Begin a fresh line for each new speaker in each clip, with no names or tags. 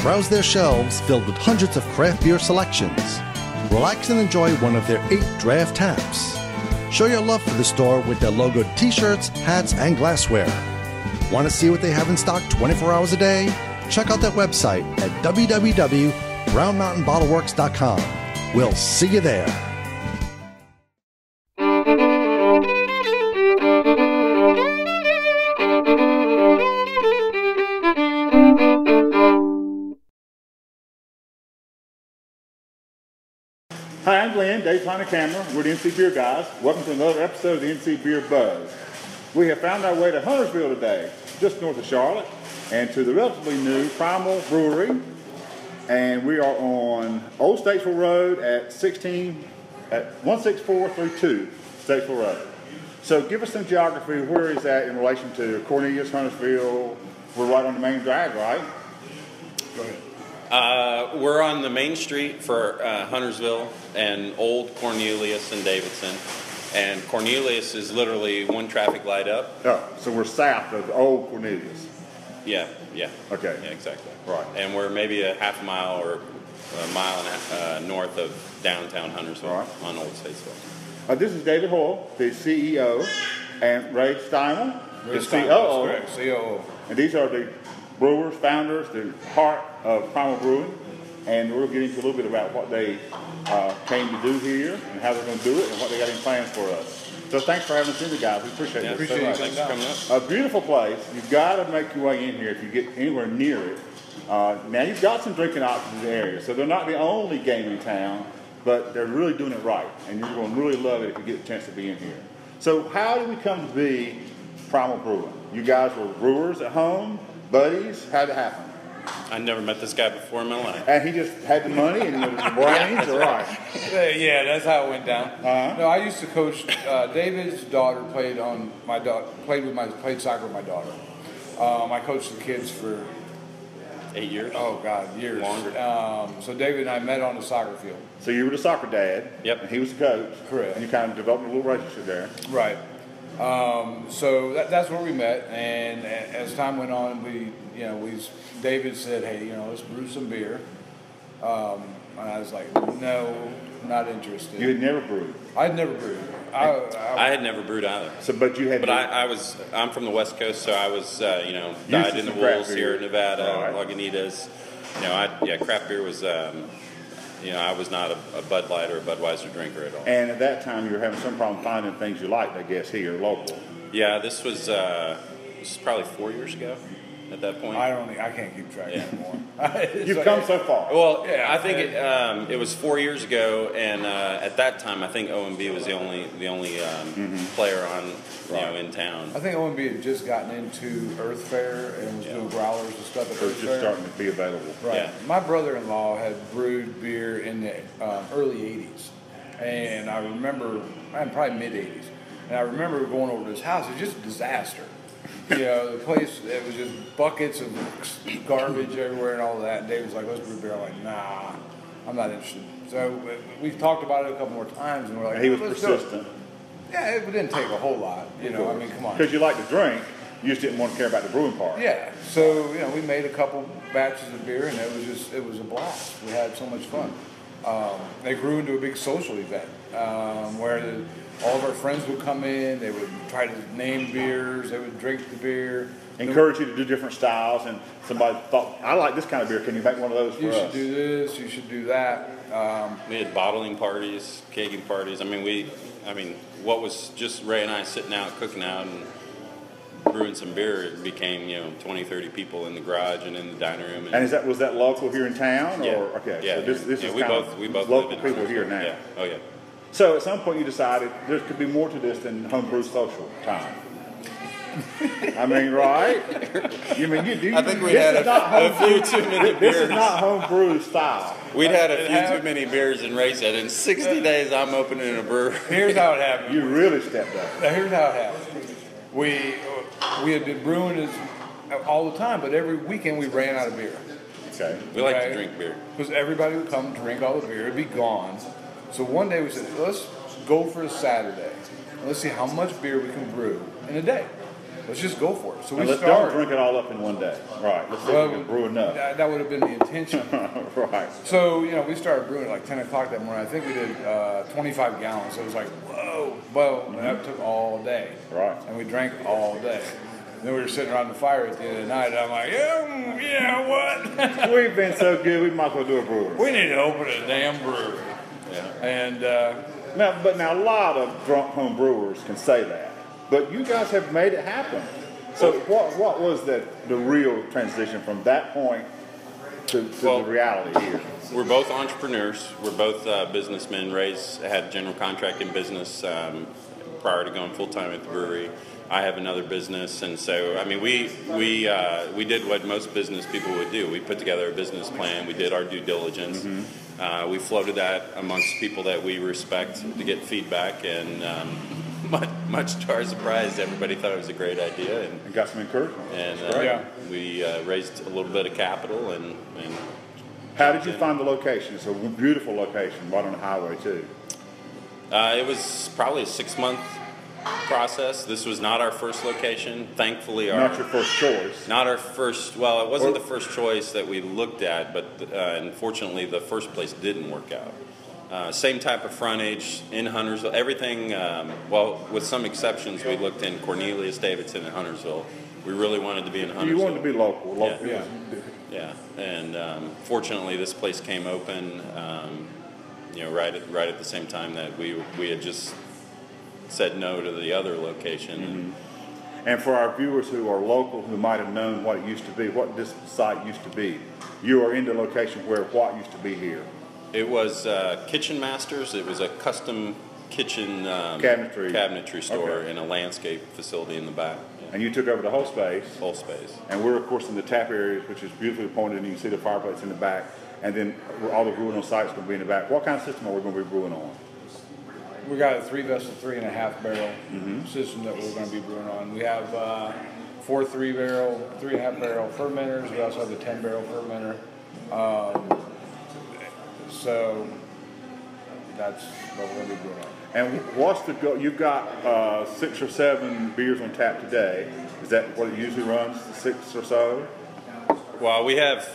browse their shelves filled with hundreds of craft beer selections. Relax and enjoy one of their 8 draft taps. Show your love for the store with their logoed t-shirts, hats, and glassware. Want to see what they have in stock 24 hours a day? Check out their website at www.brownmountainbottleworks.com. We'll see you there.
Hi, I'm Glenn, Dave behind the camera. We're the NC Beer guys. Welcome to another episode of the NC Beer Buzz. We have found our way to Huntersville today, just north of Charlotte, and to the relatively new Primal Brewery. And we are on Old Statesville Road at 16432 Statesville Road. So give us some geography. Where is that in relation to Cornelius, Huntersville? We're right on the main drag, right? Go ahead.
We're on the main street for Huntersville and Old Cornelius and Davidson. And Cornelius is literally one traffic light up.
Oh, so we're south of Old Cornelius.
Yeah.
Okay.
Yeah, exactly.
Right.
And we're maybe a half a mile or a mile and a half north of downtown Huntersville on Old Statesville.
This is David Hoyle, the CEO, and Ray Steimel, the COO.
Correct, COO.
And these are the brewers, founders, the heart of Primal Brewing. And we'll get into a little bit about what they came to do here and how they're going to do it and what they got in plans for us. So thanks for having us in, the guys. We appreciate it.
Appreciate
so
you.
much.
Thanks for coming up.
A beautiful place. You've got to make your way in here if you get anywhere near it. Now, you've got some drinking options in the area, so they're not the only game in town, but they're really doing it right, and you're going to really love it if you get a chance to be in here. So how did we come to be Primal Brewing? You guys were brewers at home, buddies? How did it happen?
I never met this guy before in my life.
And he just had the money and the brains, or right?
Yeah, that's how it went down. No, I used to coach. David's daughter played soccer with my daughter. I coached the kids for
8 years.
Oh God, years
longer.
So David and I met on the soccer field.
So you were the soccer dad.
Yep.
And he was the coach.
Correct.
And you kind of developed a little relationship there.
Right. So that's where we met, and as time went on, David said, "Hey, let's brew some beer," and I was like, "No, not interested."
You had never brewed.
I'd never brewed.
I had never brewed either.
So, but you had.
But I'm from the West Coast, so I was, dyed in the wolves here in Nevada, Lagunitas. Craft beer was, I was not a Bud Light or a Budweiser drinker at all.
And at that time, you were having some problem finding things you liked, I guess, here local.
Yeah, this was probably 4 years ago. At that point,
I can't keep track anymore.
You've come so far.
Well, yeah, I think it was 4 years ago, and at that time, I think OMB was the only player on in town.
I think OMB had just gotten into Earth Fair and was doing growlers and stuff at
So
Earth
it's just
Fair.
starting to be available.
Right.
Yeah.
My brother-in-law had brewed beer in the early '80s, and I remember, probably mid-'80s, and I remember going over to his house. It was just a disaster. The place, it was just buckets of garbage everywhere and all that. And Dave was like, "Let's brew beer." I'm like, "Nah, I'm not interested." So we've talked about it a couple more times, and we're like,
And he was
"Let's do it."
persistent.
Yeah, it didn't take a whole lot. Come on.
Because you like to drink, you just didn't want to care about the brewing part.
Yeah. So we made a couple batches of beer, and it was a blast. We had so much fun. They grew into a big social event where all of our friends would come in. They would try to name beers. They would drink the beer.
Encourage you to do different styles, and somebody thought, "I like this kind of beer. Can you make one of those for us?"
You should do this. You should do that.
We had bottling parties, kegging parties. What was just Ray and I sitting out, cooking out, and brewing some beer, it became 20, 30 people in the garage and in the dining room.
And was that local here in town?
Yeah.
Or okay,
yeah,
so this is
we
kind
both
of
live
local
in
people here now.
Yeah. Oh yeah.
So at some point you decided there could be more to this than homebrew social time. Right?
I think we had a few too many beers.
This is not homebrew style.
We'd had a few too many beers, and Ray said, "In 60 days, I'm opening a brewery."
Here's how it happened.
You really stepped up.
Now, here's how it happened. We had been brewing all the time, but every weekend we ran out of beer.
Okay.
We like to drink beer.
Because everybody would come drink all the beer. It'd be gone. So one day we said, let's go for a Saturday. Let's see how much beer we can brew in a day. let's just go for it. So
and
we
don't
started.
drink it all up in one day. Right. Let's see if we can brew enough.
That would have been the intention.
Right.
So, we started brewing at like 10 o'clock that morning. I think we did 25 gallons. So it was like, whoa. Well, that took all day.
Right.
And we drank all day. And then we were sitting around the fire at the end of the night, and I'm like, yeah, what?
We've been so good, we might as well do a brewery.
We need to open a damn brewery.
Yeah.
And
now a lot of drunk home brewers can say that, but you guys have made it happen. So what was the real transition from that point to the reality here?
We're both entrepreneurs. We're both businessmen. Ray's had general contracting business prior to going full time at the brewery. I have another business, and so I mean, we did what most business people would do. We put together a business plan. We did our due diligence. We floated that amongst people that we respect to get feedback, and much to our surprise, everybody thought it was a great idea,
and got some encouragement.
And we raised a little bit of capital. And
how did you find the location? It's a beautiful location, right on the highway too.
It was probably a 6-month process. This was not our first location. Thankfully,
not your first choice.
Not our first. Well, it wasn't the first choice that we looked at, but unfortunately, the first place didn't work out. Same type of frontage in Huntersville. Everything. Well, with some exceptions, we looked in Cornelius, Davidson, and Huntersville. We really wanted to be in Huntersville.
You wanted to be local.
Yeah. And fortunately, this place came open. Right at the same time that we had just said no to the other location.
And for our viewers who are local, who might have known what it used to be, what this site used to be, you are in the location where what used to be here.
It was Kitchen Masters. It was a custom kitchen cabinetry store in a landscape facility in the back.
And you took over the whole space.
Whole space.
And we're, of course, in the tap areas, which is beautifully pointed, and you can see the fireplace in the back. And then all the brewing on site is going to be in the back. What kind of system are we going to be brewing on?
We got a 3-vessel, 3.5 barrel system that we're going to be brewing on. We have 4 3-barrel, 3.5 barrel fermenters. We also have the 10-barrel fermenter. So that's what we're going to be brewing on.
And what's the goal? You've got 6 or 7 beers on tap today. Is that what it usually runs, 6 or so?
Well, we have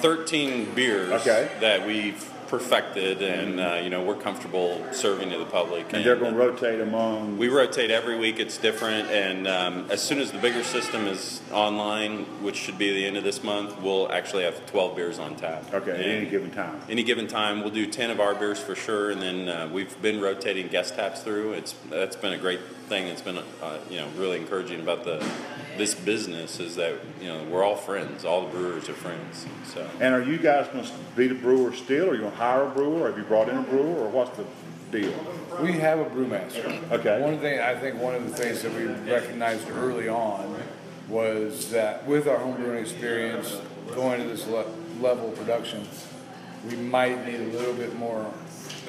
13 beers that we've perfected, and we're comfortable serving to the public.
And they're going to rotate among?
We rotate every week. It's different, and as soon as the bigger system is online, which should be the end of this month, we'll actually have 12 beers on tap.
Okay, at any given time? Any
given time. We'll do 10 of our beers for sure, and then we've been rotating guest taps through. That's been a great thing. It's been really encouraging about this business is that we're all friends. All the brewers are friends. So.
And are you guys going to be the brewer still, or are you going to hire a brewer, or have you brought in a brewer, or what's the deal?
We have a brewmaster.
Okay.
One of the things that we recognized early on was that with our home brewing experience, going to this level of production, we might need a little bit more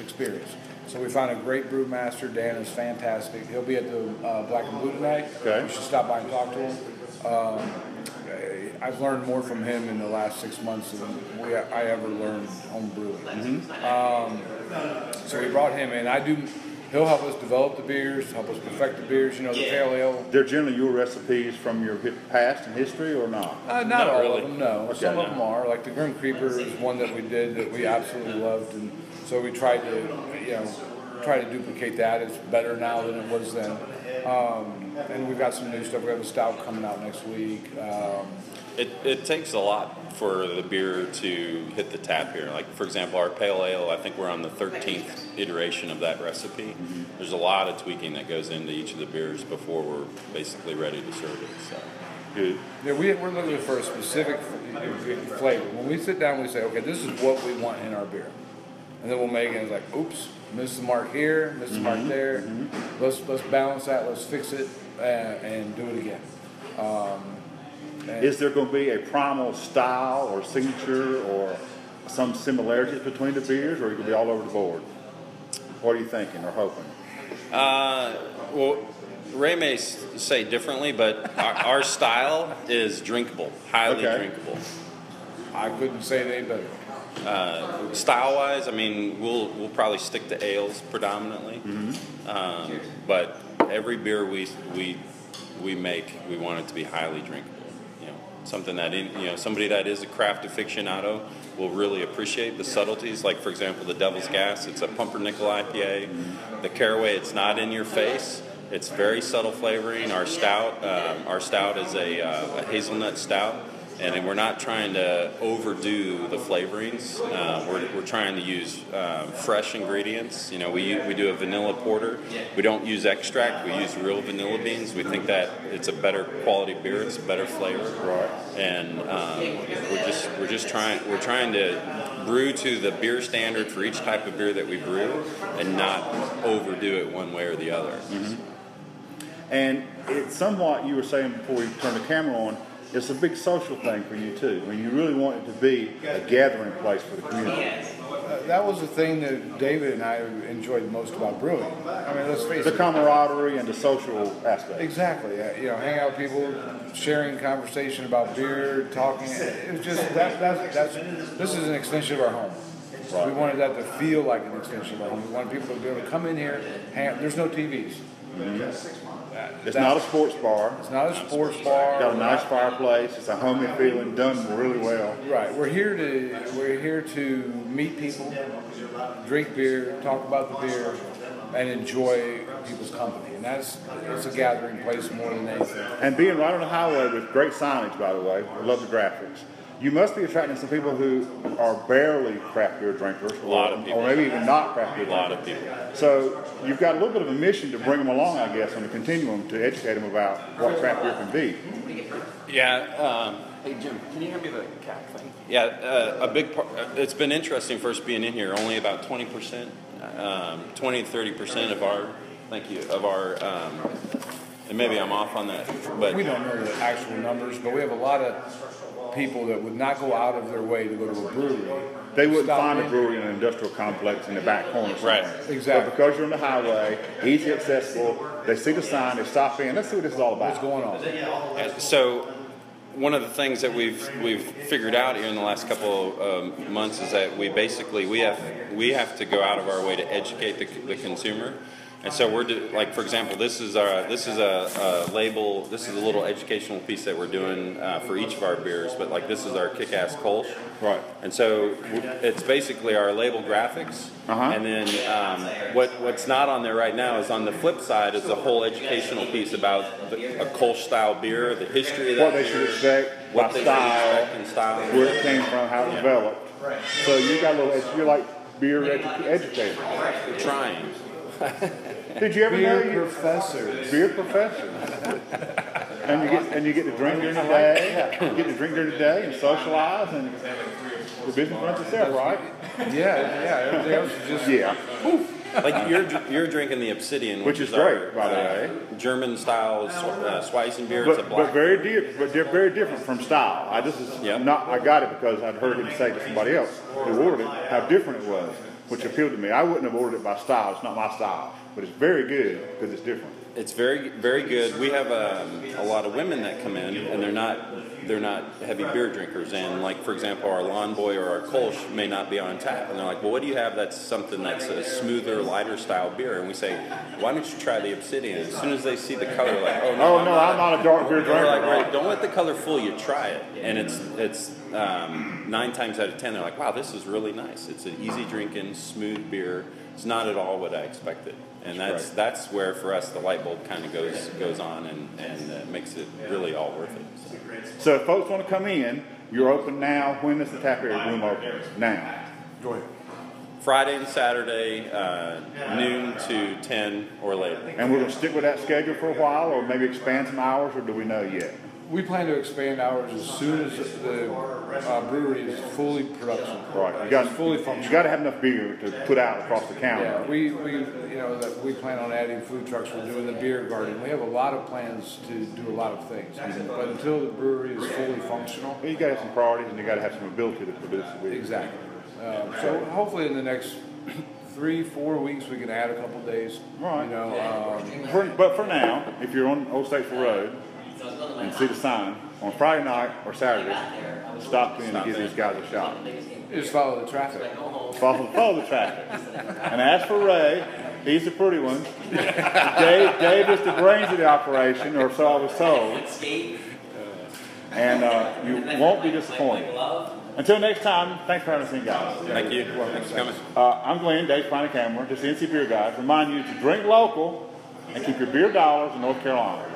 experience. So we found a great brewmaster. Dan is fantastic. He'll be at the Black and Blue tonight.
Okay.
You should stop by and talk to him. I've learned more from him in the last 6 months than I ever learned home brewing. So we brought him in. He'll help us develop the beers, help us perfect the beers. The pale ale.
They're generally your recipes from your past and history, or not?
Not all
really.
of them, no.
Okay,
Some of them are. Like the Grim Creeper is one that we did that we absolutely loved, and so we tried to duplicate that. It's better now than it was then. And we've got some new stuff. We have a stout coming out next week.
It takes a lot for the beer to hit the tap here. Like, for example, our pale ale, I think we're on the 13th iteration of that recipe. There's a lot of tweaking that goes into each of the beers before we're basically ready to serve it. So.
Good.
Yeah, we're looking for a specific flavor. When we sit down, we say, okay, this is what we want in our beer. And then we'll make it, and it's like, oops, missed the mark here, missed the mark there. Let's balance that, let's fix it, and do it again.
Is there going to be a Primal style or signature or some similarities between the beers, or are you going to be all over the board? What are you thinking or hoping?
Well, Ray may say differently, but our style is drinkable, highly drinkable.
I couldn't say it any better.
Style-wise, I mean, we'll probably stick to ales predominantly, but every beer we make, we want it to be highly drinkable. You know, something that somebody that is a craft aficionado will really appreciate the subtleties. Like, for example, the Devil's Gas. It's a pumpernickel IPA. The Caraway, it's not in your face. It's very subtle flavoring. Our stout is a hazelnut stout, and we're not trying to overdo the flavorings. We're trying to use fresh ingredients. You know, we do a vanilla porter. We don't use extract. We use real vanilla beans. We think that it's a better quality beer. It's a better flavor.
Right.
And we're trying to brew to the beer standard for each type of beer that we brew, and not overdo it one way or the other.
Mm-hmm. And it's somewhat, you were saying before we turned the camera on, it's a big social thing for you too. I mean, you really want it to be a gathering place for the community.
That was the thing that David and I enjoyed most about brewing. I mean, let's face it.
The camaraderie and the social aspect.
Exactly. You know, hang out with people, sharing conversation about beer, talking. It was just, this is an extension of our home. Right. We wanted that to feel like an extension of our home. We wanted people to be able to come in here, hang out. There's no TVs.
Mm-hmm. It's not a sports bar.
It's not a sports bar.
Got a nice fireplace. It's a homey feeling, done really well.
Right. We're here to meet people, drink beer, talk about the beer, and enjoy people's company. And it's a gathering place more than anything.
And being right on the highway with great signage, by the way. I love the graphics. You must be attracting some people who are barely craft beer drinkers,
lot of people.
Or maybe even not craft beer drinkers.
A lot of people.
So you've got a little bit of a mission to bring them along, I guess, on the continuum to educate them about what craft beer can be.
Yeah. Hey Jim, can you hand me the cap thing? Yeah, a big part. It's been interesting for us being in here. Only about 20%, 20 to 30% of our. Thank you. Of our. And maybe I'm off on that, but
we don't know the actual numbers, but we have a lot of people that would not go out of their way to go to a brewery.
They wouldn't find a brewery in an industrial complex in the back corner somewhere.
Right.
Exactly.
But because you're on the highway, easy accessible, they see the sign, they stop in, let's see what this is all about.
What's going on?
So one of the things that we've figured out here in the last couple of months is that we have to go out of our way to educate the consumer. And so like, for example, this is a label. This is a little educational piece that we're doing for each of our beers. But like, this is our kick-ass Kolsch.
Right.
And so it's basically our label graphics. And then what's not on there right now is on the flip side is a whole educational piece about a Kolsch style beer, the history of that
what they should expect, what style, where it came from, how it developed. So you got a little. You're like beer educator.
We're trying.
Did you ever know
Beer professors?
Beer professors. and you get to drink during the day. You get to drink during the day and socialize, and the business runs itself, right?
Yeah. Everything else is just
Like you're drinking the Obsidian,
which is great, by the way.
German style Weizenbier.
But,
it's a black.
but they're very different from style. I got it because I'd heard him say to somebody else who ordered it how different it was, which appealed to me. I wouldn't have ordered it by style. It's not my style, but it's very good because it's different.
It's very, very good. We have a lot of women that come in, and they're not heavy beer drinkers. And like, for example, our Lawn Boy or our Kolsch may not be on tap, and they're like, "Well, what do you have that's something that's a smoother, lighter style beer?" And we say, "Why don't you try the Obsidian?" As soon as they see the color, like, "Oh no,
I'm not a dark beer drinker."
Like, right, don't let the color fool you. Try it, and it's 9 times out of 10, they're like, "Wow, this is really nice. It's an easy drinking, smooth beer. It's not at all what I expected." And that's where for us the light bulb kind of goes on and makes it really all worth it.
So if folks want to come in, you're open now. When is the tap room open? Now.
Go ahead.
Friday and Saturday, noon to 10 or later.
And we're going to stick with that schedule for a while, or maybe expand some hours, or do we know yet?
We plan to expand hours as soon as the brewery is fully production.
Right.
Fully functional.
You got to have enough beer to put out across the counter.
Yeah, we plan on adding food trucks. We're doing the beer garden. We have a lot of plans to do a lot of things. But until the brewery is fully functional,
you got to have some priorities, and you got to have some ability to produce the beer.
Exactly. So hopefully in the next 3-4 weeks we can add a couple days.
Right.
But
for now, if you're on Old Statesville Road and see the sign on Friday night or Saturday, stop in and give these guys a shot.
Just follow the traffic.
Follow the traffic. And ask for Ray. He's the pretty one. Dave is the brains of the operation, or so I was told. And you won't be disappointed. Until next time, thanks for having us in, guys.
Thank you. Thanks for coming.
I'm Glenn, Dave's behind the camera. This is NC Beer Guys. Remind you to drink local and keep your beer dollars in North Carolina.